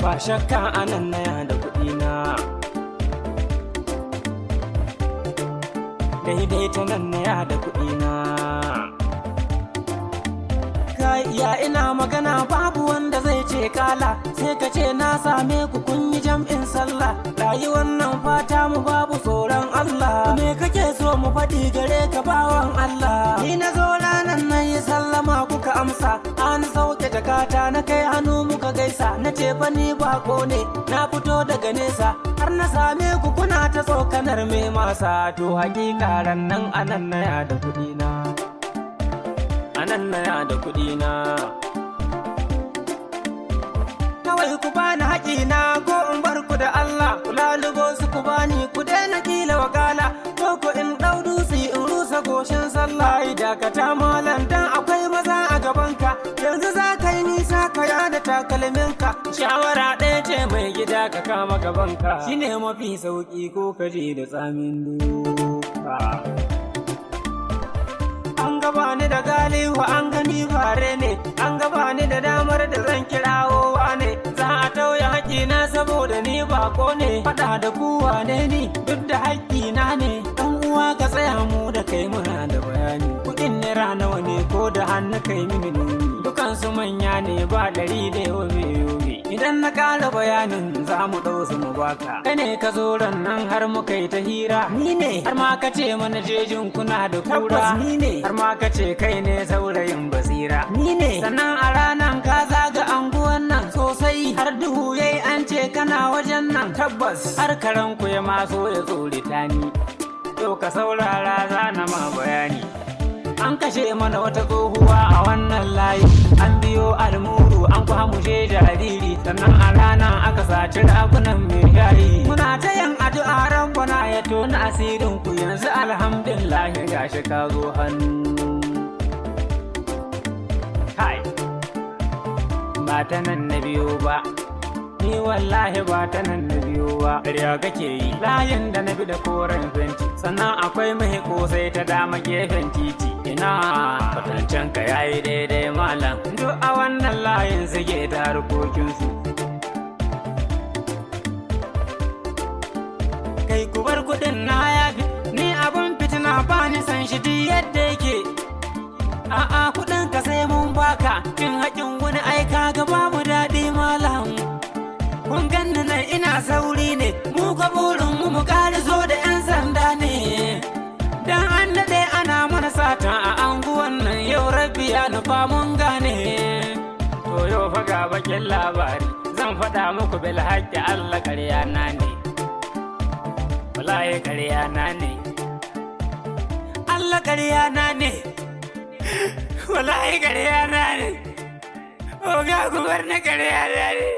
ba shakka anan na ya da kuɗi na. Daidai ta nan na ya da kuɗi na. Ya ina magana babu wanda zai ce kala, sai ka ce na same ku kun yi jam'in sallah. Rayuwar nan fata mu babu tsoron Allah. Me kake so mu faɗi gare ka bawan Allah? Ni na zo ranan nan yi sallama kuka amsa, an sauke jakata na kai hannu muka gaisa. Na ce fa ni bako ne na fito daga nesa, har na same ku kuna ta tsokanar me masa. To hakika ran nan anan na ya da kuɗi na. Anan na ya da kuɗi na. Kawai ku bani haƙina ko in bar ku da Allah, ku lalubo su ku bani ku daina kila wakala, ko ku in ɗau dutse in rusa goshin sallah. Dakata malam dan akwai maza a gabanka, yanzu za ka yi nisa ka yada takalminka. Shawara ɗaya ce mai gida ka kama gabanka, shine mafi sauƙi ko ka je da tsamin duka. An gaba ni da galihu an gani fare ne, an gaba ni da damar da zan kirawo ne. Za a tauye haƙƙina saboda ni bako ne, faɗa da kuwa ne ni duk da haƙƙina ne. Ɗan uwa ka tsaya mu da kai muna da bayani, kuɗin naira nawa ne ko da hannu kai mini nuni. Dukansu manya ne ba ɗari da yobe. Idan na ƙara bayanin za mu ɗau su mu baka. Kai ne ka zo ran nan har muka yi ta hira. Ni ne har ma ka ce mana jejin kuna da kura. Ni ne har ma ka ce kai ne saurayin basira. Ni ne sannan a ranan ka zaga anguwan nan sosai, har duhu yayi an ce kana wajen nan. Tabbas har karan ku ya maso ya tsorita ni. Yau ka saurara za na ma bayani. An kashe mana wata tsohuwa a wannan layi, an biyo almuru an kwamushe jariri, sannan a ranar aka saci ragunan mai shayi. Muna ta yin addu'a rabbana ya tona asirin ku, yanzu alhamdulillah gashi ka zo hannu. Kai ba ta nan na biyo ba, ni wallahi ba ta nan na biyo ba. Ƙarya kake yi, layin da na bi da koren fenti, sannan akwai mai kosai ta dama gefen titi. Ina kwatancen ka yayi daidai malam, duk a wannan layin suke ta harkokinsu. Kai ku bar kuɗin na yafi, ni abun fitina ba ni san shi duk yadda yake. A'a kuɗin ka sai mun baka, cin haƙin wani aika ga babu daɗi malam. Kun ganni nan ina sauri ne, mu ga burin mu ƙara zo da 'yan sanda ne. Dan an daɗe ana mana sata a anguwan nan, yau rabbi ya nufa mun gane. To yau fa ga bakin labari, zan faɗa muku bil haƙƙi Allah ƙarya na ne. Wallahi ƙarya na ne. Allah ƙarya na ne. Wallahi ƙarya na ne. Oga ku bar na ƙarya na ne.